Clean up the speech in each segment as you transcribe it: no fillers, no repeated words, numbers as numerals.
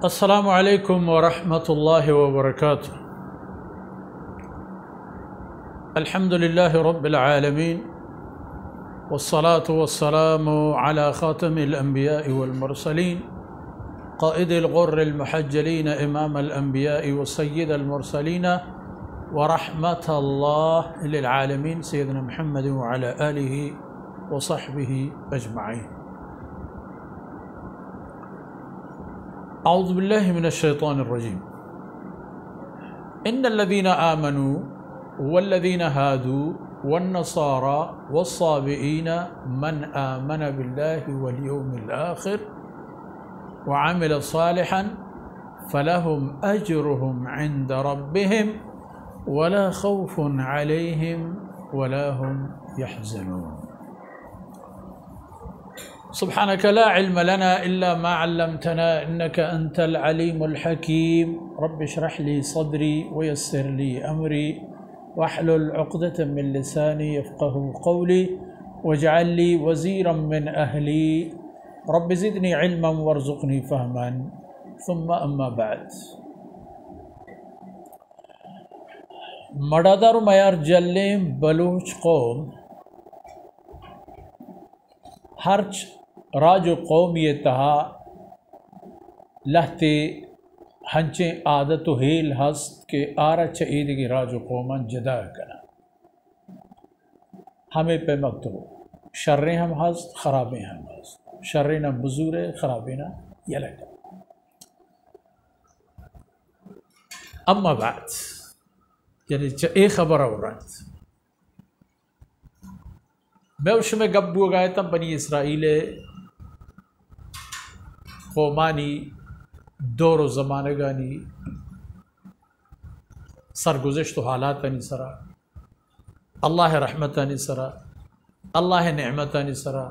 السلام علیکم ورحمۃ اللہ وبرکاتہ۔ الحمد للہ رب العالمین والصلاة والسلام على خاتم الانبیاء والمرسلین قائد الغر المحجلین امام الانبیاء وسید المرسلین ورحمۃ اللہ للعالمین سیدنا محمد وعلى آلہ وصحبہ اجمعین۔ اعوذ باللہ من الشیطان الرجیم۔ ان الذین آمنوا والذین هادوا والنصارى والصابئین من آمن باللہ والیوم الآخر وعمل صالحا فلهم اجرهم عند ربهم ولا خوف علیہم ولا هم يحزنون۔ سبحانك لا علم لنا إلا ما علمتنا إنك أنت العليم الحكيم رب اشرح لي صدري ويسر لي أمري واحلل عقدة من لساني يفقه قولي واجعل لي وزيرا من أهلي رب زدني علما وارزقني فهما ثم أما بعد۔ مدادر میار جلیم بلوچ قوم ہرچ راج و قوم یہ تہا لہتے ہنچیں عادت و ہیل ہست کہ آرہ چعید کی راج و قومان جدا کنا ہمیں پہ مکتو شریں ہم ہست خرابیں ہم ہست، شریں نہ بزور ہے خرابیں نہ یلک۔ اما بعد یعنی ایک خبر اور رات میں اس میں گبو گائے تھا بنی اسرائیل قومانی دور و زمانہ گانی سرگزشت و حالاتانی سرا اللہ رحمتانی سرا اللہ نعمتانی سرا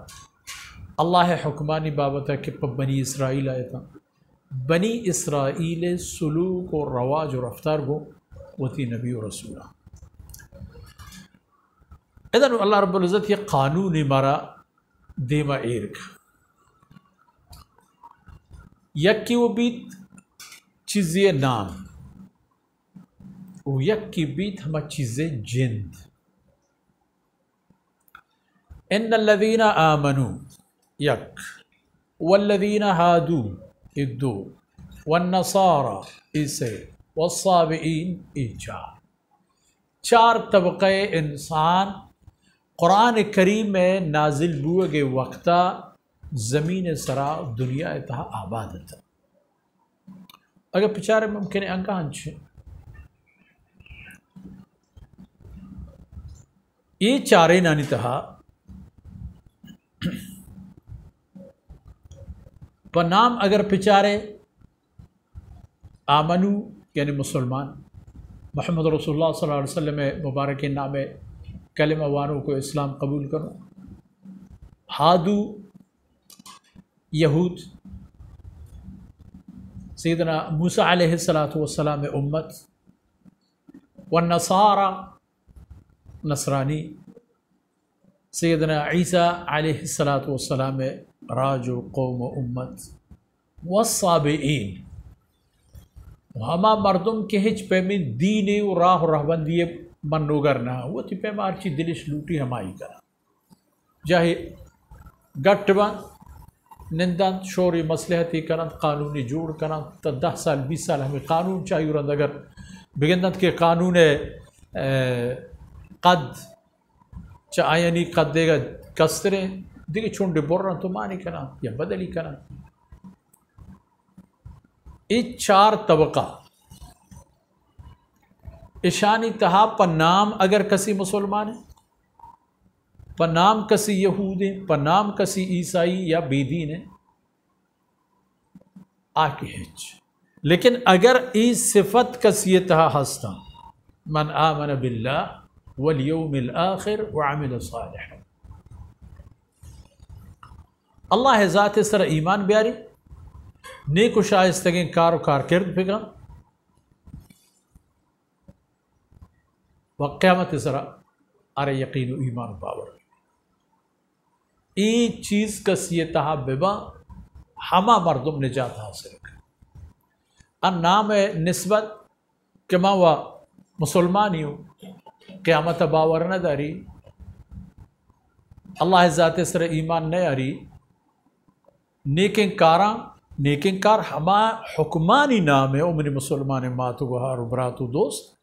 اللہ حکمانی بابتا کہ بنی اسرائیل آئے تھا بنی اسرائیل سلوک و رواج و رفتار گو وتی نبی و رسولہ۔ اذن اللہ رب العزت یہ قانون مارا دیما ایرک یکی و بیت چیزی نام و یکی بیت ہما چیزی جند۔ ان الذین آمنوا یک والذین ہادو ادو والنصارى اسے والصابئین چار طبقہ انسان قرآن کریم میں نازل بوئے وقتا زمین سرا دنیا اتہا آباد تھا۔ اگر پچارے ممکن ہے انکا ہنچے یہ چارے نانی تہا پنام اگر پچارے آمنو یعنی مسلمان محمد رسول اللہ صلی اللہ علیہ وسلم مبارک نام کلمہ وانوں کو اسلام قبول کرو، ہادو یہود سیدنا موسیٰ علیہ السلام امت، والنصارى نصرانی سیدنا عیسیٰ علیہ السلام راج و قوم و امت، والصابئین ہما مردم کے ہچ پہ میں دین و راہ و رہبندی منوگر نہ وہ تی پہ مارچی دلش لوٹی ہمائی کرا جاہے گٹ بان نندان شوری مصلحتی کرن قانونی جوڑ کرن تا 10 سال 20 سال ہمیں قانون چاہیے رند اگر بگندت کے قانون قد چاہیے قد دے گا کسترے دیکھے چھونڈے بورن تو مانی کرن یا بدلی کرن۔ یہ چار طبقہ اشانی تہا پنام اگر کسی مسلمان ہے پنام کسی یہود ہے پنام کسی عیسائی یا بیدین ہے آکے ہچ، لیکن اگر ای صفت کسی تہا ہستا من آمن باللہ والیوم الآخر وعمل صالحا اللہ ذات سر ایمان بیاری نیک و شائستگیں کار و کارکرد فکرم و قیامت سرا ارے یقین و ایمان باور ای چیز کسی تہا ببا ہما مردم نجات حاصل کر۔ ان نام نسبت کہ ما و مسلمانی ہوں قیامت باور نہ داری اللہ ذات سر ایمان نہ آری نیکن کار ہما حکمانی نام ہے منی مسلمان ماتو گوہار براتو دوست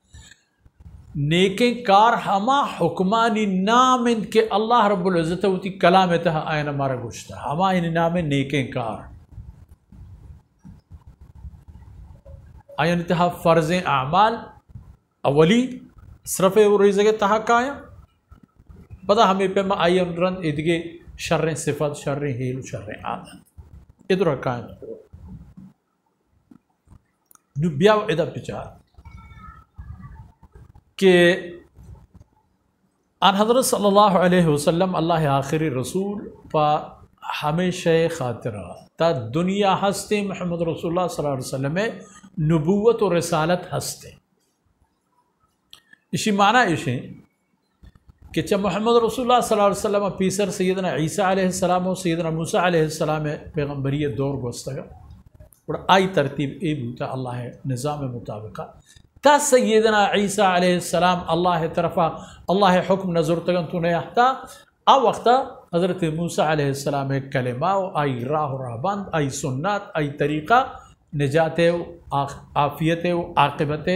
نیکن کار ہما حکمانی نام ان کے اللہ رب العزت ہوتی کلام تہا آئین ہمارا گوشتا ہما ان نام نیکن کار آئین تہا فرض اعمال اولی صرف ریزگے تہا کایا پتہ ہمیں پہ میں آئین رند ادگے شر صفت شر حیل شر عادت ادھر کائم نبیاو ادھا پچار کہ ان حضرت صلی اللہ علیہ وسلم اللہ آخری رسول پا ہمیشہ خاطرہ تا دنیا ہستے محمد رسول اللہ صلی اللہ علیہ وسلم نبوت و رسالت ہستے اسی معنی اسی کہ جب محمد رسول اللہ صلی اللہ علیہ وسلم پیسر سیدنا عیسیٰ علیہ السلام و سیدنا موسیٰ علیہ السلام پیغمبریت دور گوستگا اور آئی ترتیب اے بوتا اللہ نظام مطابقہ تا سیدنا عیسیٰ علیہ السلام اللہ طرفا اللہ حکم نظر تگن تو نیاحتا آ وقتا حضرت موسیٰ علیہ السلام کلمہ و آئی راہ و راہبند آئی سنت آئی طریقہ نجات و عافیت و عاقبت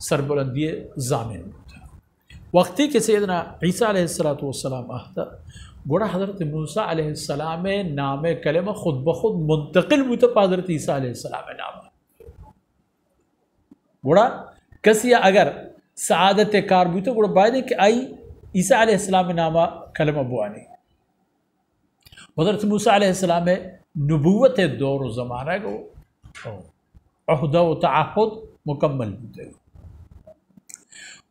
سربلندی ضامن ہوتا وقتی کہ سیدنا عیسیٰ علیہ السلام آہتا گوڑا حضرت موسیٰ علیہ السلام نام کلمہ خود بخود منتقل ہوتا پا حضرت عیسیٰ علیہ السلام نام گوڑا کسی اگر سعادت کار بوتا گوڑا باید ہے کہ آئی عیسیٰ علیہ السلام نام کلمہ بوانی حضرت موسیٰ علیہ السلام نبوت دور و زمانہ کو عہدہ و تعہد مکمل ہوتے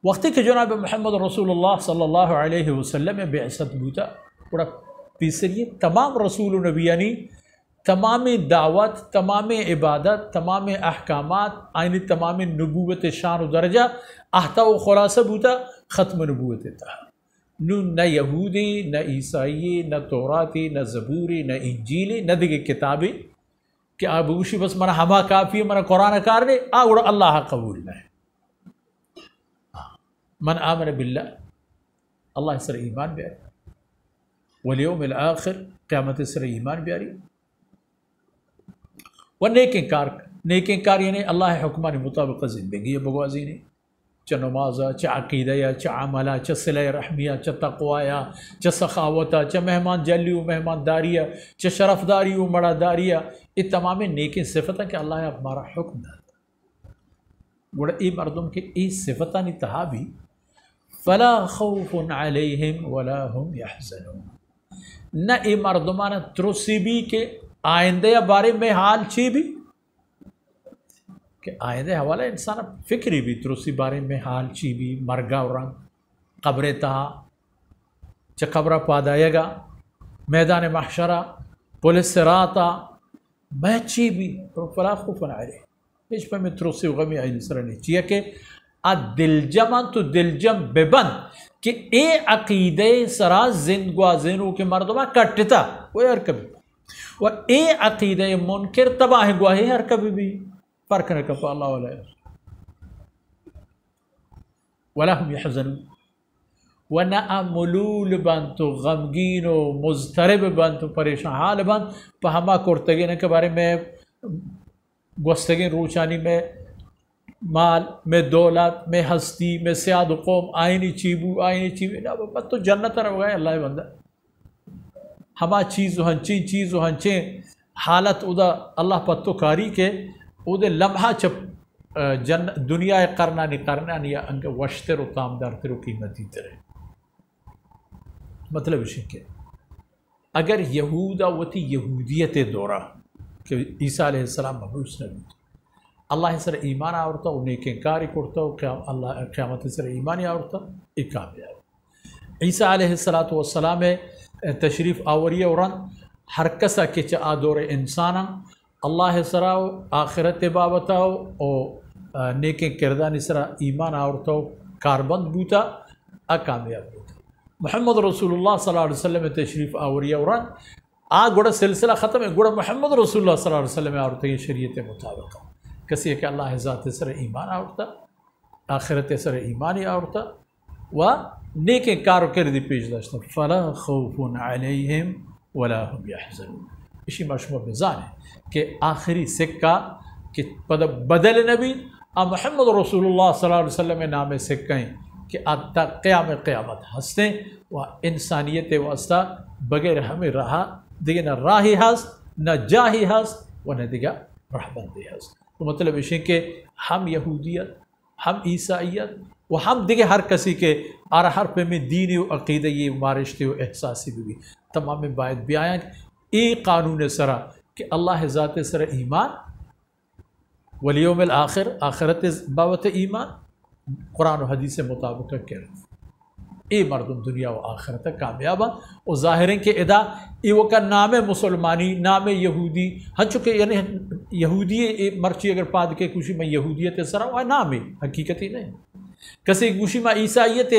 وقتی کہ جناب محمد رسول اللہ صلی اللہ علیہ وسلم بعثت بوتا اور تیسری تمام رسول و نبیانی تمام دعوت تمام عبادت تمام احکامات آئینی تمام نبوت شان و درجہ احتا و خلاصہ بوتا ختم نبوت تھا نہ یہودی نہ عیسائی نہ توراتی نہ زبوری نہ انجیلی نہ دیگے کتابی کہ آبوشی بس منا ہما کافی ہے منا قرآن کار نے آگوڑا اللہ قبول نہ ہے من آمن باللہ اللہ سر ایمان بیاری والیوم الاخر قیامت سر ایمان بیاری و نیکن کار یعنی اللہ حکمان مطابق زندگی بگوازی نے چا نمازا چا عقیدہ چا عملہ چا صلہ رحمیہ چا تقویہ چا سخاوتہ چا مہمان جلی و مہمان داریہ چا شرف داری و مڑا داریہ یہ تمام نیکن صفتیں کہ اللہ ہمارا حکم دا گوڑا ای مردم کے ای صفتانی تہا بھی فلا خوف علیہم ولا هم یحزنون نہ ای مردمانہ ترسی بھی کہ آئندہ بارے میں حال چی بھی کہ آئندہ حوالہ انسان فکری بھی ترسی بارے میں حال چی بھی مرگا و رنگ قبر تہا چا قبر پادائے گا میدان محشرہ پولیس سراتا میں چی بھی فلا خوف علیہم اس پہ میں ترسی و غمی آئی سرنی چیئے کہ دلجمن تو دلجم ببند کہ اے عقیدے سرا زندگوازنوں کے مردمہ کٹتا وہ ہر کبھی و اے عقیدے منکر تباہ گواہی ہر کبھی بھی فرق نہ کپا اللہ علیہ ولا هم يحزنون و نہ ملول بند تو غمگین و مضطرب بند تو پریشان حال بند پہ ہما کرتگین کے بارے میں گوستگین روچانی میں مال میں دولت میں ہستی میں سیاد و قوم آئینی چیبو نا بس تو جنت رہو گئے اللہ بندہ ہما چیز و ہنچیں حالت ادا اللہ پتو کاری کے ادھے لمحہ چپ دنیا کرنا نہیں کرنا نہیں انگے وشتر و کامدار تیرو قیمتی ترے مطلب اسی کہ اگر یہودا وتی یہودیت دورہ کہ عیسیٰ علیہ السلام مبعوث نبی اللہ سر ایمان آورتا و نیک انکاری کرتا و اللہ قیامت سر ایمانی آورتا ایک کامیاب عیسیٰ علیہ السلام تشریف آوری ورن ہر کسا کے چا دور انسانا اللہ سراو آخرت بابتاو او نیک کردان سرا ایمان آورتاو کاربند بوتا کامیاب بوتا محمد رسول اللہ صلی اللہ علیہ وسلم تشریف آوری ورن گوڑا سلسلہ ختم ہے گوڑا محمد رسول اللہ صلی اللہ علیہ وسلم آورتا یہ شریعت مطابق کسی کہ اللہ ذات سر ایمان آورتا آخرت سر ایمانی آورتا و نیک کارو کردی پیش داشتا فلا خوف علیہم ولا هم یحزنون. اسی مشمول بزان ہے کہ آخری سکہ کہ بدل نبی محمد رسول اللہ صلی اللہ علیہ وسلم نام سکہیں کہ آتا قیامت ہستیں و انسانیت واسطہ بغیر ہمیں رہا دیگه نہ راہی ہست نہ جاہی ہست و نہ دیگه رہبندی ہست. تو مطلب یہ کہ ہم یہودیت ہم عیسائیت و ہم دیگه ہر کسی کے آر حرف میں دینی و عقیدی و مارشتی و احساسی بھی تمام باید بیاں ای قانون سرا کہ اللہ ذات سر ایمان والیوم الآخر آخرت بابت ایمان قرآن و حدیث مطابق کرد ای مردم دنیا و آخرت کامیابا و ظاہرین کہ ادا ای وکا نام مسلمانی نام یہودی ہن چکے یعنی یہودی مرچی اگر پاد کے کچھ میں یہودیت سراؤ وہ نامی حقیقتی نہیں کسی کچھ میں عیسائیت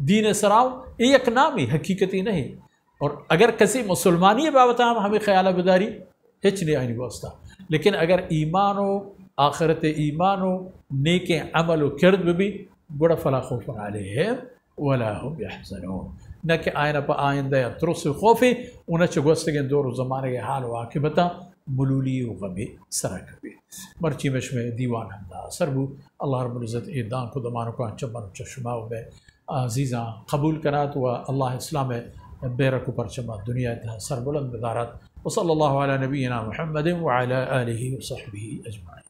دین سراؤ ایک نامی حقیقتی نہیں. اور اگر کسی مسلمانی بابت ہمیں خیال بداری ہچ نہیں آئینی واسطہ لیکن اگر ایمان و آخرت ایمان و نیک عمل و کرد بھی بڑا فلا خوف علیہم ولا هم یحزنون نہ کہ آئینہ پا آئندہ یا ترس خوفی انہیں چگوستگیں دور و زمانے کے حال و عاقبتا ملولی و غمی سرک بھی مرچی مشمع دیوان ہمدہ سربو اللہ رب العزت ایدان کو دمانوں کو انچمانو چشماؤ میں عزیزاں قبول کرات و اللہ اسلام بیرکو پرچمہ دنیا تھا سربلند بدارات وصلی اللہ علی نبینا محمد وعلی آلہ وصحبہ اجمعین.